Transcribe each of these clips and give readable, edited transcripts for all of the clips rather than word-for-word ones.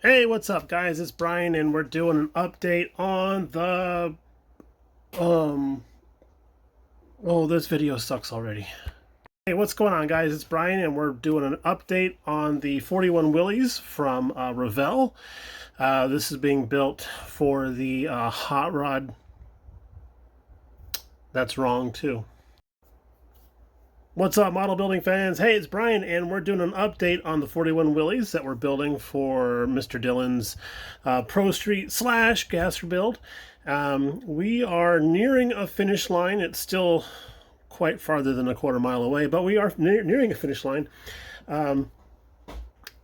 Hey, what's up, guys? It's Brian, and we're doing an update on the um. Oh, this video sucks already. Hey, what's going on, guys? It's Brian, and we're doing an update on the 41 Willies from Revell. This is being built for the hot rod. That's wrong too. What's up, model building fans? Hey, it's Brian, and we're doing an update on the 41 Willies that we're building for Mr. Dillon's Pro Street / Gasser build. We are nearing a finish line. It's still quite farther than a quarter mile away, but we are nearing a finish line.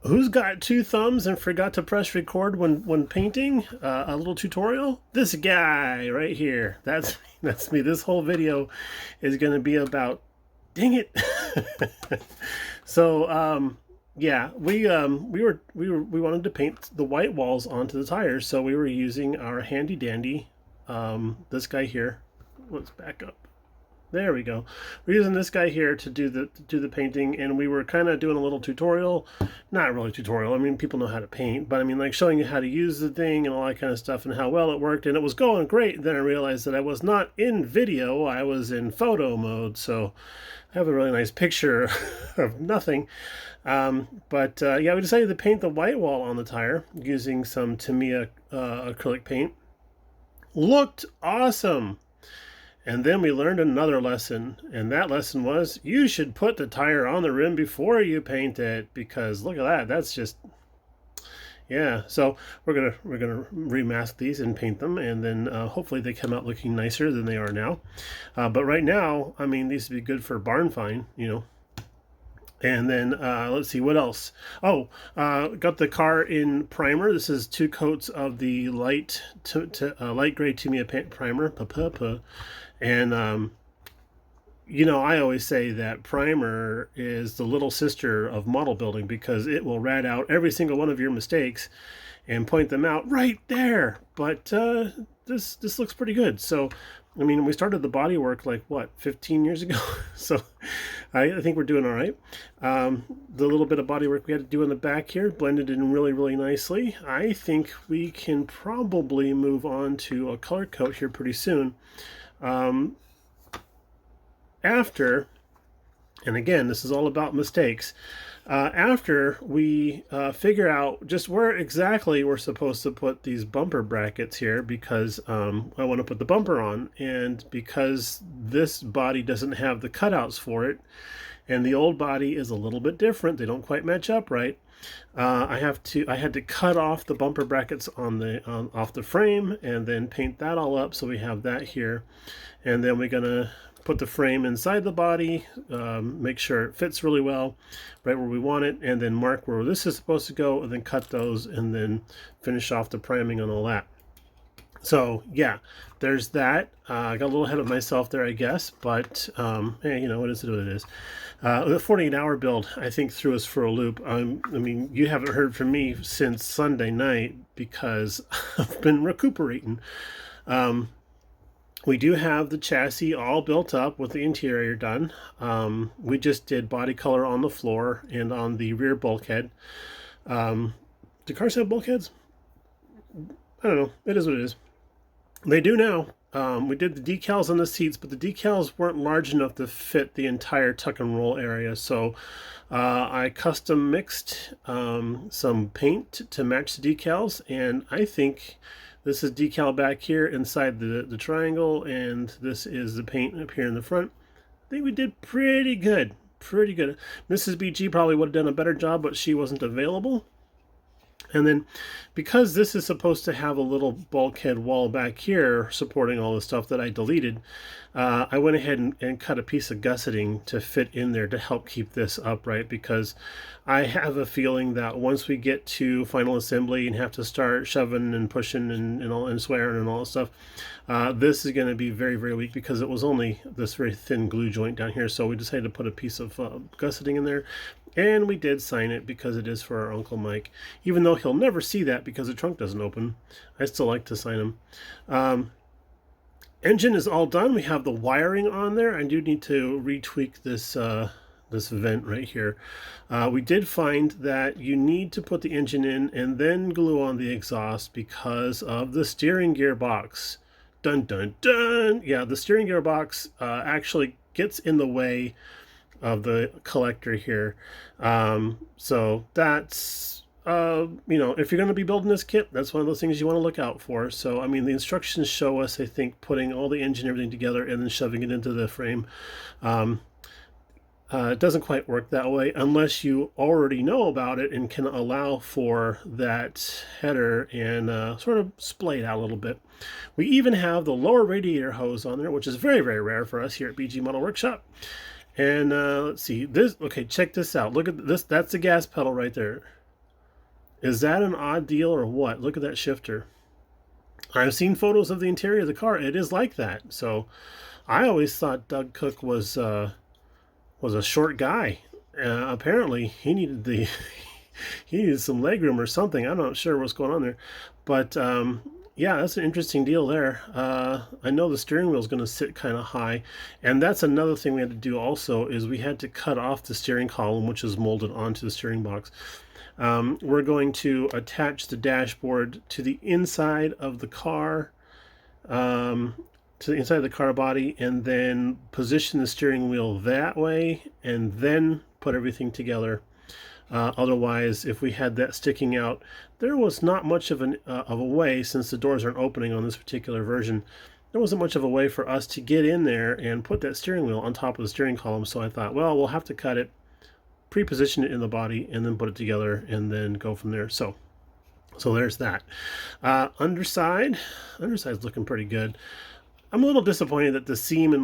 Who's got two thumbs and forgot to press record when painting? A little tutorial? This guy right here. That's me. This whole video is going to be about. Dang it! So yeah, we wanted to paint the white walls onto the tires, so we were using our handy dandy this guy here. Let's back up. There we go. We're using this guy here to do the painting, and we were kind of doing a little tutorial. Not really tutorial. I mean, people know how to paint, but I mean, like showing you how to use the thing and all that kind of stuff and how well it worked, and it was going great. Then I realized that I was not in video. I was in photo mode, so I have a really nice picture of nothing. Yeah, we decided to paint the white wall on the tire using some Tamiya acrylic paint. Looked awesome. And then we learned another lesson, and that lesson was you should put the tire on the rim before you paint it, because look at that. That's just, yeah. So we're gonna remask these and paint them, and then hopefully they come out looking nicer than they are now. But right now, I mean, these would be good for barn find, you know. And then let's see what else. Oh, got the car in primer. This is 2 coats of the light gray Tamiya primer. And you know, I always say that primer is the little sister of model building, because it will rat out every single one of your mistakes and point them out right there. But this looks pretty good. So I mean, we started the body work like what, 15 years ago. So I think we're doing all right. The little bit of body work we had to do in the back here blended in really nicely. I think we can probably move on to a color coat here pretty soon. After, and again, this is all about mistakes, after we figure out just where exactly we're supposed to put these bumper brackets here, because I want to put the bumper on, and because this body doesn't have the cutouts for it, and the old body is a little bit different, they don't quite match up right. I had to cut off the bumper brackets off the frame and then paint that all up, so we have that here. And then we're gonna put the frame inside the body, make sure it fits really well right where we want it, and then mark where this is supposed to go, and then cut those, and then finish off the priming and all that. So yeah, there's that. I got a little ahead of myself there, I guess, but hey, you know, what is it what it is. The 48-hour build, I think, threw us for a loop. I mean, you haven't heard from me since Sunday night because I've been recuperating. We do have the chassis all built up with the interior done. We just did body color on the floor and on the rear bulkhead. Do cars have bulkheads? I don't know. It is what it is. They do now. We did the decals on the seats, but the decals weren't large enough to fit the entire tuck and roll area. So I custom mixed some paint to match the decals, and I think this is decal back here inside the triangle, and this is the paint up here in the front. I think we did pretty good. Pretty good. Mrs. BG probably would have done a better job, but she wasn't available. And then because this is supposed to have a little bulkhead wall back here supporting all the stuff that I deleted, I went ahead and cut a piece of gusseting to fit in there to help keep this upright, because I have a feeling that once we get to final assembly and have to start shoving and pushing and swearing and all that stuff, this is going to be very weak, because it was only this very thin glue joint down here. So we decided to put a piece of gusseting in there. And we did sign it because it is for our Uncle Mike. Even though he'll never see that because the trunk doesn't open, I still like to sign him. Engine is all done. We have the wiring on there. I do need to retweak this the this vent right here. We did find that you need to put the engine in and then glue on the exhaust because of the steering gearbox. Dun dun dun! Yeah, the steering gearbox actually gets in the way of the collector here. So that's you know, if you're going to be building this kit, that's one of those things you want to look out for. So, I mean, the instructions show us, I think, putting all the engine, everything together and then shoving it into the frame. It doesn't quite work that way unless you already know about it and can allow for that header and sort of splay it out a little bit. We even have the lower radiator hose on there, which is very, very rare for us here at BG Model Workshop. And let's see, this, okay, check this out. Look at this, that's the gas pedal right there. Is that an odd deal or what? Look at that shifter. I've seen photos of the interior of the car. It is like that. So I always thought Doug Cook was a short guy. Apparently he needed the he needed some leg room or something. I'm not sure what's going on there. But yeah, that's an interesting deal there. I know the steering wheel is going to sit kind of high. And that's another thing we had to do also is we had to cut off the steering column, which is molded onto the steering box. We're going to attach the dashboard to the inside of the car, to the inside of the car body, and then position the steering wheel that way, and then put everything together. Otherwise, if we had that sticking out, there was not much of a way, since the doors aren't opening on this particular version. There wasn't much of a way for us to get in there and put that steering wheel on top of the steering column. So I thought, well, we'll have to cut it, pre-position it in the body, and then put it together, and then go from there. So there's that. Underside's looking pretty good. I'm a little disappointed that the seam in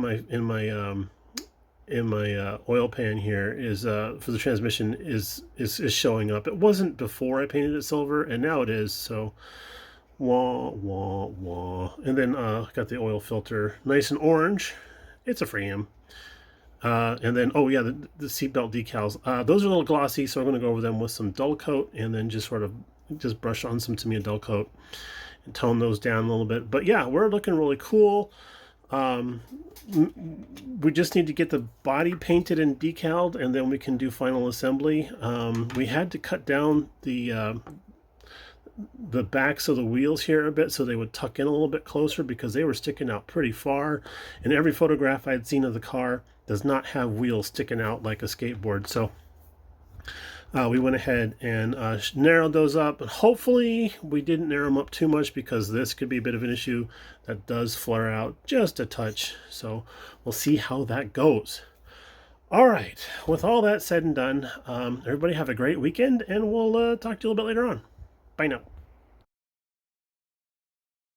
my oil pan here is for the transmission is showing up. It wasn't before I painted it silver, and now it is. So wah wah wah. And then got the oil filter nice and orange. It's a Freeham. And then, oh yeah, the seatbelt decals. Those are a little glossy, so I'm going to go over them with some dull coat, and then just sort of brush on some Tamiya dull coat and tone those down a little bit. But yeah, we're looking really cool. We just need to get the body painted and decaled, and then we can do final assembly. We had to cut down the backs of the wheels here a bit so they would tuck in a little bit closer because they were sticking out pretty far. And every photograph I'd seen of the car does not have wheels sticking out like a skateboard. So we went ahead and narrowed those up. And hopefully we didn't narrow them up too much because this could be a bit of an issue that does flare out just a touch. So we'll see how that goes. All right, with all that said and done, everybody have a great weekend, and we'll talk to you a little bit later on. Bye now.